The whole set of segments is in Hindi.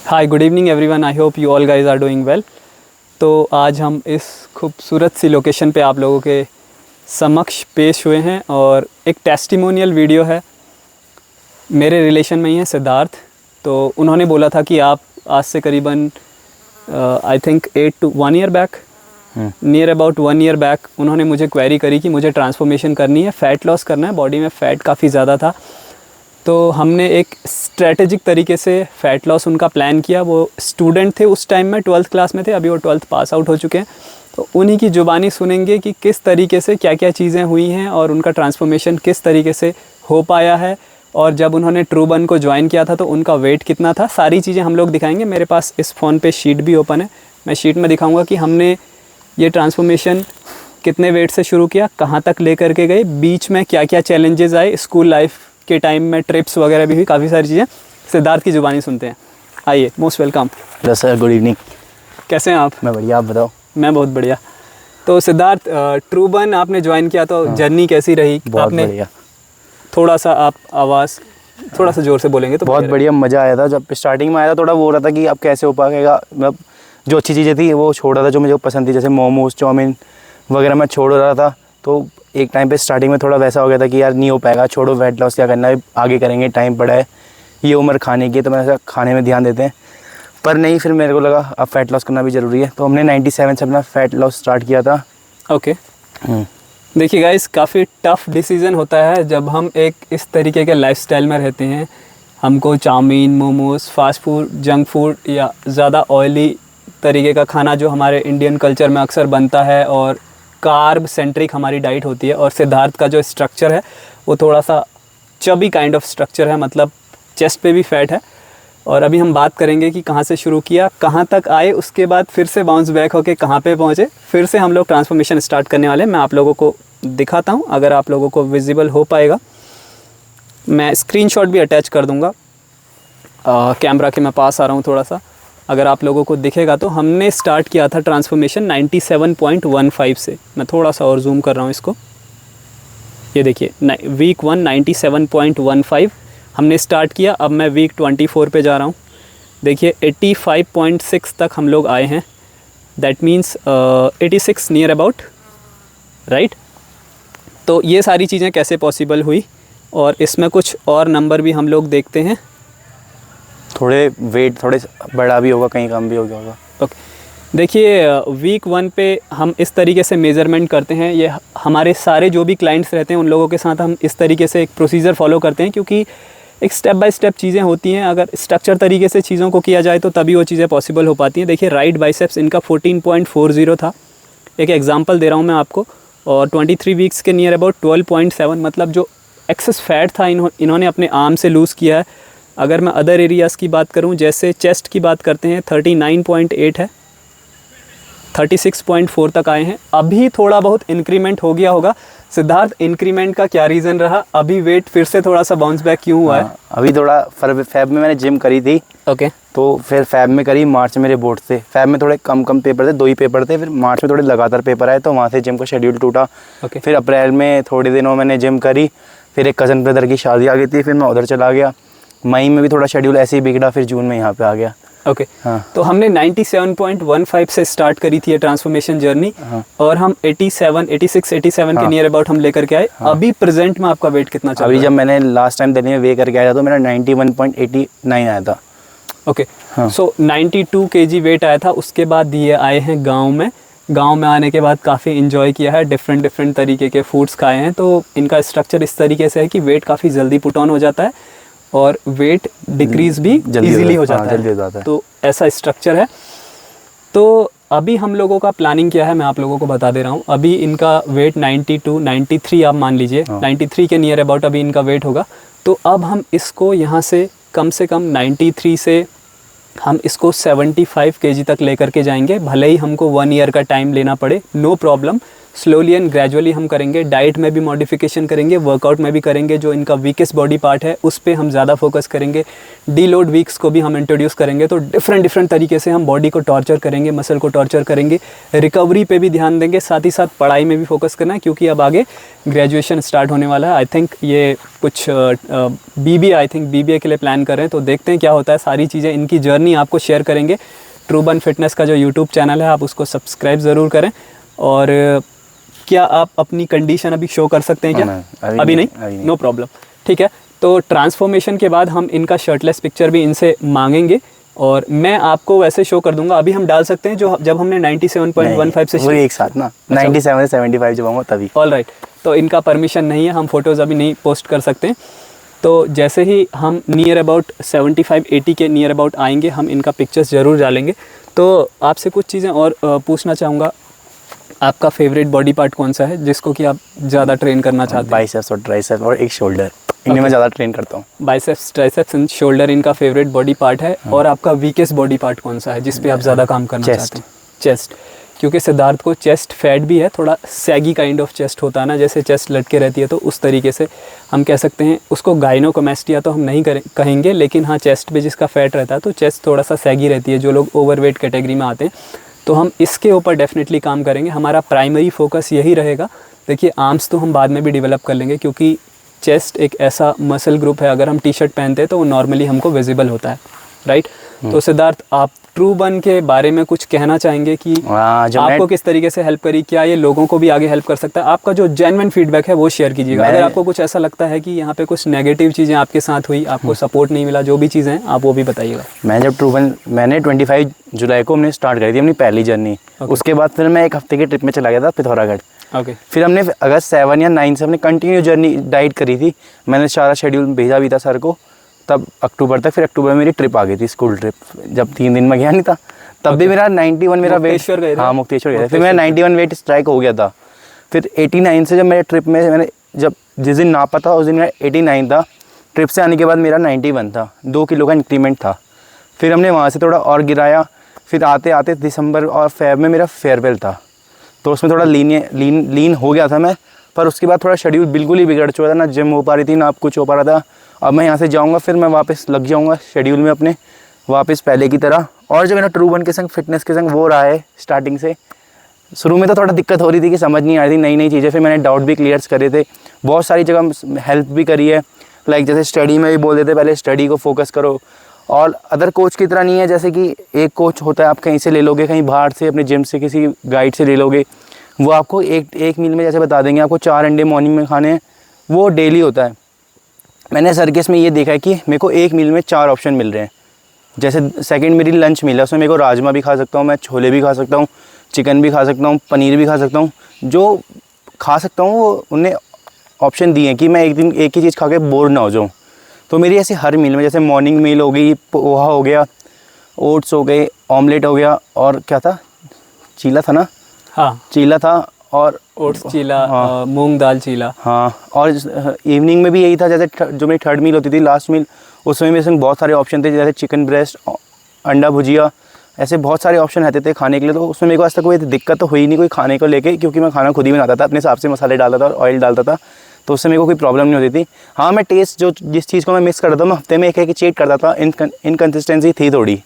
Hi, good evening everyone. I hope you all guys are doing well. तो आज हम इस खूबसूरत सी लोकेशन पे आप लोगों के समक्ष पेश हुए हैं और एक टेस्टिमोनियल वीडियो है। मेरे रिलेशन में ही है सिद्धार्थ। तो उन्होंने बोला था कि आप आज से करीबन I think 8 to 1 year back, near about 1 year back उन्होंने मुझे क्वेरी करी कि मुझे ट्रांसफॉर्मेशन करनी है, फ़ैट लॉस करना है, बॉडी में फ़ैट काफ़ी ज़्यादा था। तो हमने एक स्ट्रेटेजिक तरीके से फ़ैट लॉस उनका प्लान किया। वो स्टूडेंट थे उस टाइम में, 12th क्लास में थे, अभी वो 12th पास आउट हो चुके हैं। तो उन्हीं की ज़ुबानी सुनेंगे कि किस तरीके से क्या क्या चीज़ें हुई हैं और उनका ट्रांसफॉर्मेशन किस तरीके से हो पाया है, और जब उन्होंने ट्रूबर्न को ज्वाइन किया था तो उनका वेट कितना था, सारी चीज़ें हम लोग दिखाएंगे। मेरे पास इस फ़ोन पे शीट भी ओपन है, मैं शीट में दिखाऊंगा कि हमने ये ट्रांसफॉर्मेशन कितने वेट से शुरू किया, कहाँ तक लेकर के गए, बीच में क्या क्या चैलेंजेस आए, स्कूल लाइफ के टाइम में ट्रिप्स वगैरह भी हुई, काफ़ी सारी चीज़ें सिद्धार्थ की ज़ुबानी सुनते हैं। आइए, most welcome. Hello sir, good evening. कैसे हैं आप? मैं बढ़िया, आप बताओ। मैं बहुत बढ़िया। तो सिद्धार्थ, ट्रूबर्न आपने ज्वाइन किया तो जर्नी कैसी रही? बहुत आपने बढ़िया। थोड़ा सा आप आवाज़ थोड़ा सा ज़ोर से बोलेंगे तो बहुत बढ़िया, मज़ा आया था। जब स्टार्टिंग में आया था थोड़ा वो हो रहा था कि अब कैसे हो पाएगा, मतलब जो अच्छी चीज़ें थी वो छोड़ रहा था, जो मुझे पसंद थी जैसे मोमोज, चाउमीन वगैरह मैं छोड़ रहा था। तो एक टाइम पे स्टार्टिंग में थोड़ा वैसा हो गया था कि यार नहीं हो पाएगा, छोड़ो, वेट लॉस क्या करना है, आगे करेंगे, टाइम पड़ा है, ये उम्र खाने की है, तो मैं ऐसा खाने में ध्यान देते हैं। पर नहीं, फिर मेरे को लगा अब फैट लॉस करना भी ज़रूरी है, तो हमने 97 से अपना फैट लॉस स्टार्ट किया था। ओके। देखिए गाइस, काफ़ी टफ डिसीज़न होता है जब हम एक इस तरीके के लाइफस्टाइल में रहते हैं। हमको chow mein, momos, fast food, junk food या ज़्यादा ऑयली तरीके का खाना जो हमारे इंडियन कल्चर में अक्सर बनता है, और कार्ब सेंट्रिक हमारी डाइट होती है। और सिद्धार्थ का जो स्ट्रक्चर है वो थोड़ा सा चबी काइंड ऑफ स्ट्रक्चर है, मतलब चेस्ट पे भी फैट है। और अभी हम बात करेंगे कि कहाँ से शुरू किया, कहाँ तक आए, उसके बाद फिर से बाउंस बैक होके कहाँ पे पहुँचे, फिर से हम लोग ट्रांसफॉर्मेशन स्टार्ट करने वाले हैं। मैं आप लोगों को दिखाता हूँ, अगर आप लोगों को विजिबल हो पाएगा मैं स्क्रीनशॉट भी अटैच कर दूँगा। कैमरा के मैं पास आ रहा हूँ थोड़ा सा, अगर आप लोगों को दिखेगा तो हमने स्टार्ट किया था ट्रांसफॉर्मेशन 97.15 से। मैं थोड़ा सा और जूम कर रहा हूँ इसको, ये देखिए, वीक 1 97.15 हमने स्टार्ट किया। अब मैं वीक 24 पे जा रहा हूँ। देखिए 85.6 तक हम लोग आए हैं, that means 86 near about, right. तो ये सारी चीज़ें कैसे पॉसिबल हुई, और इसमें कुछ और नंबर भी हम लोग देखते हैं। थोड़े वेट थोड़े बड़ा भी होगा, कहीं कम भी हो गया होगा। ओके, देखिए वीक 1 पे हम इस तरीके से मेज़रमेंट करते हैं। ये हमारे सारे जो भी क्लाइंट्स रहते हैं उन लोगों के साथ हम इस तरीके से एक प्रोसीजर फॉलो करते हैं, क्योंकि एक स्टेप बाय स्टेप चीज़ें होती हैं। अगर स्ट्रक्चर तरीके से चीज़ों को किया जाए तो तभी वो चीज़ें पॉसिबल हो पाती हैं। देखिए राइट बाइसेप्स इनका 14.40 था, एक एग्जांपल दे रहा हूँ मैं आपको, और 23 वीक्स के नियर अबाउट 12.7, मतलब जो एक्सेस फैट था इन्होंने अपने आर्म से लूज़ किया है। अगर मैं अदर एरियाज़ की बात करूं, जैसे चेस्ट की बात करते हैं, 39.8 है, 36.4 तक आए हैं। अभी थोड़ा बहुत इंक्रीमेंट हो गया होगा। सिद्धार्थ, इंक्रीमेंट का क्या रीज़न रहा? अभी वेट फिर से थोड़ा सा बाउंस बैक क्यों हुआ है? अभी थोड़ा फैब में मैंने जिम करी थी। ओके। तो फिर फैब में करी, मार्च में मेरे बोर्ड थे। फैब में थोड़े कम पेपर थे, 2 ही पेपर थे। फिर मार्च में थोड़े लगातार पेपर आए, तो वहाँ से जिम का शेड्यूल टूटा। ओके। फिर अप्रैल में थोड़े दिनों मैंने जिम करी, फिर एक कज़न ब्रदर की शादी आ गई थी, फिर मैं उधर चला गया। मई में भी थोड़ा शेड्यूल ऐसे ही बिगड़ा, फिर जून में यहाँ पे आ गया। ओके। हाँ। तो हमने 97.15 से स्टार्ट करी थी ये ट्रांसफॉर्मेशन जर्नी। हाँ। और हम 86 के नियर अबाउट हम लेकर के आए। अभी प्रेजेंट में आपका वेट कितना चल रहा है? अभी जब मैंने लास्ट टाइम दिल्ली में वे करके आया था तो मेरा 91.89 आया था। ओके। हाँ। सो 92 kg वेट आया था। उसके बाद ये आए हैं गांव में। गांव में आने के बाद काफ़ी इन्जॉय किया है, डिफरेंट तरीके के फूड्स खाए हैं। तो इनका स्ट्रक्चर इस तरीके से है कि वेट काफ़ी जल्दी पुट ऑन हो जाता है और वेट डिक्रीज भी इजीली हो जाता है। तो ऐसा स्ट्रक्चर है। तो अभी हम लोगों का प्लानिंग क्या है मैं आप लोगों को बता दे रहा हूँ। अभी इनका वेट 93 आप मान लीजिए, 93 के नियर अबाउट अभी इनका वेट होगा। तो अब हम इसको यहाँ से कम 93 से हम इसको 75 kg तक लेकर के जाएंगे। भले ही हमको 1 year का टाइम लेना पड़े, no problem. Slowly and gradually हम करेंगे। डाइट में भी मॉडिफिकेशन करेंगे, वर्कआउट में भी करेंगे। जो इनका वीकेस्ट बॉडी पार्ट है उस पर हम ज़्यादा फोकस करेंगे। डी लोड वीक्स को भी हम इंट्रोड्यूस करेंगे। तो डिफरेंट तरीके से हम बॉडी को टॉर्चर करेंगे, मसल को टॉर्चर करेंगे। रिकवरी पे भी ध्यान देंगे, साथ ही साथ पढ़ाई में भी फोकस करना है, क्योंकि अब आगे ग्रेजुएशन स्टार्ट होने वाला है। आई थिंक ये कुछ BBA के लिए प्लान कर रहे हैं, तो देखते हैं क्या होता है। सारी चीज़ें, इनकी जर्नी आपको शेयर करेंगे। ट्रूबन फिटनेस का जो यूट्यूब चैनल है आप उसको सब्सक्राइब ज़रूर करें। और क्या आप अपनी कंडीशन अभी शो कर सकते हैं क्या? अभी नहीं, नो प्रॉब्लम, ठीक है। तो ट्रांसफॉर्मेशन के बाद हम इनका शर्टलेस पिक्चर भी इनसे मांगेंगे और मैं आपको वैसे शो कर दूंगा। अभी हम डाल सकते हैं जो जब हमने 97.15 से एक साथ ना 97 से 75 जब होगा तभी। ऑल राइट, तो इनका परमिशन नहीं है, हम फोटोज़ अभी नहीं पोस्ट कर सकते। तो जैसे ही हम नियर अबाउट 75-80 के नियर अबाउट आएंगे, हम इनका पिक्चर्स ज़रूर डालेंगे। तो आपसे कुछ चीज़ें और पूछना चाहूँगा। आपका फेवरेट बॉडी पार्ट कौन सा है जिसको कि आप ज़्यादा ट्रेन करना चाहते हैं? बाइसेप्स और ट्राइसेप्स और एक शोल्डर, इन्हें मैं ज़्यादा ट्रेन करता हूँ। बाइसेप्स, ट्राइसेप्स एंड शोल्डर इनका फेवरेट बॉडी पार्ट है। और आपका वीकेस्ट बॉडी पार्ट कौन सा है जिस पे आप ज़्यादा काम करना चाहते हैं? चेस्ट, क्योंकि सिद्धार्थ को चेस्ट फैट भी है, थोड़ा सैगी काइंड ऑफ चेस्ट होता है ना, जैसे चेस्ट लटके रहती है, तो उस तरीके से हम कह सकते हैं उसको। गाइनोकोमेस्टिया तो हम नहीं कहेंगे, लेकिन हाँ चेस्ट पे जिसका फैट रहता है तो चेस्ट थोड़ा सा सैगी रहती है, जो लोग ओवरवेट कैटेगरी में आते हैं। तो हम इसके ऊपर डेफिनेटली काम करेंगे। हमारा प्राइमरी फोकस यही रहेगा। देखिए आर्म्स तो हम बाद में भी डेवलप कर लेंगे, क्योंकि चेस्ट एक ऐसा मसल ग्रुप है, अगर हम टी शर्ट पहनते हैं तो वो नॉर्मली हमको विजिबल होता है, राइट। तो सिद्धार्थ, आप ट्रूबन के बारे में कुछ कहना चाहेंगे कि आपको किस तरीके से हेल्प करी? क्या ये लोगों को भी आगे हेल्प कर सकता है? आपका जो जेन्युइन फीडबैक है वो शेयर कीजिएगा। अगर आपको कुछ ऐसा लगता है कि यहाँ पे कुछ नेगेटिव चीज़ें आपके साथ हुई, आपको सपोर्ट नहीं मिला, जो भी चीज़ें हैं आप वो भी बताइएगा। मैंने 25 जुलाई को हमने स्टार्ट करी थी अपनी पहली जर्नी। उसके बाद फिर मैं एक हफ्ते के ट्रिप में चला गया था पिथौरागढ़। फिर हमने अगस्त 7 या 9 से हमने कंटिन्यू जर्नी डाइट करी थी। मैंने सारा शेड्यूल भेजा भी था सर को, तब अक्टूबर तक। फिर अक्टूबर में मेरी ट्रिप आ गई थी, स्कूल ट्रिप, जब 3 दिन में गया नहीं था तब भी मेरा 91 मेरा वेट। हाँ, मुक्तेश्वर गया था। फिर मेरा 91 वेट स्ट्राइक हो गया था। फिर 89 से जब मेरे ट्रिप में मैंने जब जिस दिन नापा था उस दिन मेरा 89 था। ट्रिप से आने के बाद मेरा 91 था, 2 किलो का इंक्रीमेंट था। फिर हमने वहाँ से थोड़ा और गिराया। फिर आते आते दिसंबर और फेब में मेरा फेयरवेल था, तो उसमें थोड़ा लीन हो गया था मैं। पर उसके बाद थोड़ा शेड्यूल बिल्कुल ही बिगड़ चुका था, ना जिम हो पा रही थी ना कुछ हो पा रहा था। अब मैं यहाँ से जाऊँगा फिर मैं वापस लग जाऊँगा शेड्यूल में अपने, वापस पहले की तरह। और जो मेरा ट्रूबन के संग, फिटनेस के संग वो रहा है स्टार्टिंग से। शुरू में तो थोड़ा दिक्कत हो रही थी कि समझ नहीं आ रही थी नई चीज़ें। फिर मैंने डाउट भी क्लियर करे थे, बहुत सारी जगह हेल्प भी करी है। लाइक जैसे स्टडी में भी बोल देते पहले स्टडी को फोकस करो। और अदर कोच की तरह नहीं है, जैसे कि एक कोच होता है आप कहीं से ले लोगे, कहीं बाहर से अपने जिम से किसी गाइड से ले लोगे, वो आपको एक मील में जैसे बता देंगे आपको 4 अंडे मॉर्निंग में खाने हैं, वो डेली होता है। मैंने सर्कस में ये देखा है कि मेरे को एक मील में 4 ऑप्शन मिल रहे हैं। जैसे सेकंड मेरी लंच मील है, उसमें मेरे को राजमा भी खा सकता हूँ, मैं छोले भी खा सकता हूँ, चिकन भी खा सकता हूँ, पनीर भी खा सकता हूँ। जो खा सकता हूँ वो उन्हें ऑप्शन दिए हैं कि मैं एक दिन एक ही चीज़ खा के बोर ना हो जाऊँ। तो मेरी ऐसी हर मील में, जैसे मॉर्निंग मील हो गई, पोहा हो गया, ओट्स हो गए, ऑमलेट हो गया, और क्या था, चीला था ना? हाँ, चीला था, और ओट्स चीला, हाँ, मूंग दाल चीला। हाँ, और इवनिंग में भी यही था। जैसे जो मेरी थर्ड मील होती थी, लास्ट मील, उसमें मेरे संग बहुत सारे ऑप्शन थे, जैसे चिकन ब्रेस्ट, अंडा भुजिया, ऐसे बहुत सारे ऑप्शन रहते थे खाने के लिए। तो उसमें मेरे को आज तक कोई दिक्कत तो हुई नहीं कोई खाने को लेके, क्योंकि मैं खाना खुद ही बनाता था, अपने हिसाब से मसाले डालता था और ऑयल डालता था, तो उससे मेरे को कोई प्रॉब्लम नहीं होती थी। हाँ, मैं टेस्ट जिस चीज़ को मैं मिस करता था, मैं हफ्ते में एक चेक करता था। इनकन्सिस्टेंसी थी थोड़ी।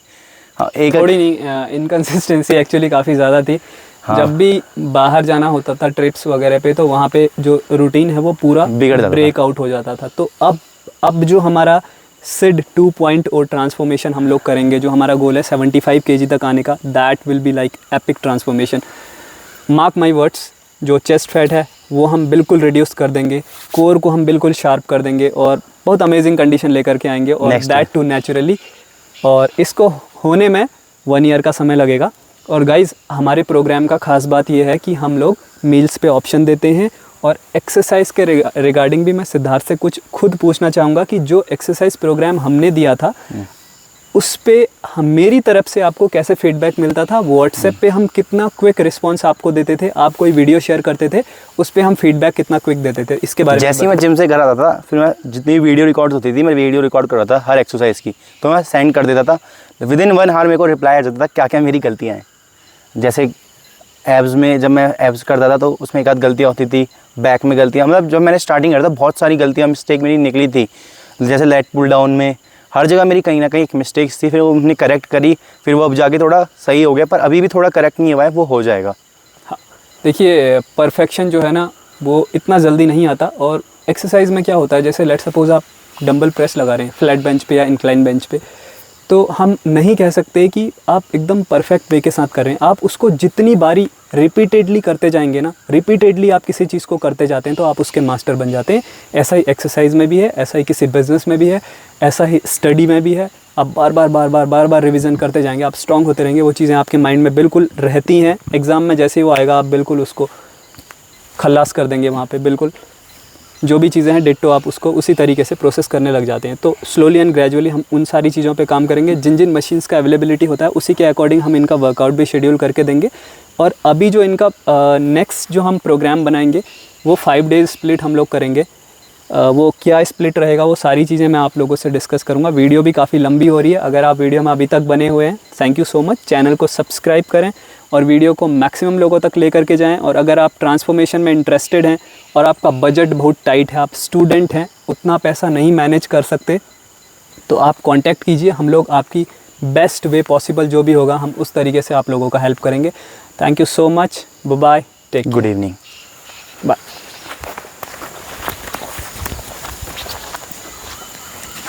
हाँ, थोड़ी नहीं, इनकन्सिस्टेंसी एक्चुअली काफ़ी ज़्यादा थी। हाँ। जब भी बाहर जाना होता था ट्रिप्स वगैरह पे, तो वहाँ पे जो रूटीन है वो पूरा ब्रेकआउट हो जाता था। तो अब जो हमारा सिड 2.0 ट्रांसफॉर्मेशन हम लोग करेंगे, जो हमारा गोल है 75 kg तक आने का, that will be like epic transformation. Mark my words, जो चेस्ट फैट है वो हम बिल्कुल रिड्यूस कर देंगे, कोर को हम बिल्कुल शार्प कर देंगे और बहुत अमेजिंग कंडीशन लेकर के आएंगे, और दैट टू नेचुरली। और इसको होने में 1 ईयर का समय लगेगा। और गाइज़, हमारे प्रोग्राम का ख़ास बात यह है कि हम लोग मील्स पे ऑप्शन देते हैं, और एक्सरसाइज के रिगार्डिंग भी मैं सिद्धार्थ से कुछ खुद पूछना चाहूँगा कि जो एक्सरसाइज प्रोग्राम हमने दिया था उस पे मेरी तरफ से आपको कैसे फीडबैक मिलता था, व्हाट्सएप पे हम कितना क्विक रिस्पांस आपको देते थे, आप कोई वीडियो शेयर करते थे उस पे हम फीडबैक कितना क्विक देते थे, इसके बारे में? जैसे ही मैं जिम से घर आता था, फिर मैं जितनी वीडियो रिकॉर्ड होती थी, मैं वीडियो रिकॉर्ड कर रहा था हर एक्सरसाइज की, तो मैं सेंड कर देता था। विदिन 1 आवर मेरे को रिप्लाई आ जाता था क्या क्या मेरी गलतियाँ हैं। जैसे एब्स में जब मैं एब्स करता था तो उसमें एक आध गलतियाँ होती थी, बैक में गलतियाँ, मतलब जब मैंने स्टार्टिंग करा था बहुत सारी गलतियाँ मिस्टेक मेरी निकली थी। जैसे लेट पुल डाउन में हर जगह मेरी कहीं ना कहीं एक मिस्टेक्स थी, फिर वो हमने करेक्ट करी, फिर वो अब जाके थोड़ा सही हो गया, पर अभी भी थोड़ा करेक्ट नहीं हुआ है, वो हो जाएगा। हाँ, देखिए परफेक्शन जो है ना वो इतना जल्दी नहीं आता। और एक्सरसाइज में क्या होता है, जैसे लेट सपोज आप डंबल प्रेस लगा रहे हैं फ्लैट बेंच पे या इंक्लाइन बेंच पे, तो हम नहीं कह सकते कि आप एकदम परफेक्ट वे के साथ कर रहे हैं। आप उसको जितनी बारी रिपीटेडली करते जाएंगे ना, रिपीटेडली आप किसी चीज़ को करते जाते हैं तो आप उसके मास्टर बन जाते हैं। ऐसा ही एक्सरसाइज में भी है, ऐसा ही किसी बिजनेस में भी है, ऐसा ही स्टडी में भी है। आप बार बार रिवीजन करते जाएंगे, आप स्ट्रांग होते रहेंगे, वो चीज़ें आपके माइंड में बिल्कुल रहती हैं। एग्ज़ाम में जैसे ही वो आएगा आप बिल्कुल उसको खल्लास कर देंगे वहाँ पे। बिल्कुल जो भी चीज़ें हैं डिट्टो आप उसको उसी तरीके से प्रोसेस करने लग जाते हैं। तो स्लोली एंड ग्रेजुअली हम उन सारी चीज़ों पे काम करेंगे। जिन जिन मशीन्स का अवेलेबिलिटी होता है उसी के अकॉर्डिंग हम इनका वर्कआउट भी शेड्यूल करके देंगे। और अभी जो इनका नेक्स्ट जो हम प्रोग्राम बनाएंगे वो 5 डेज़ स्प्लिट हम लोग करेंगे। वो क्या स्प्लिट रहेगा वो सारी चीज़ें मैं आप लोगों से डिस्कस करूँगा। वीडियो भी काफ़ी लंबी हो रही है। अगर आप वीडियो में अभी तक बने हुए हैं, thank you so much. Channel को सब्सक्राइब करें और वीडियो को मैक्सिमम लोगों तक लेकर के जाएं। और अगर आप ट्रांसफॉर्मेशन में इंटरेस्टेड हैं और आपका बजट बहुत टाइट है, आप स्टूडेंट हैं, उतना पैसा नहीं मैनेज कर सकते, तो आप कांटेक्ट कीजिए। हम लोग आपकी बेस्ट वे पॉसिबल जो भी होगा हम उस तरीके से आप लोगों का हेल्प करेंगे। Thank you so much, bye bye, take good evening.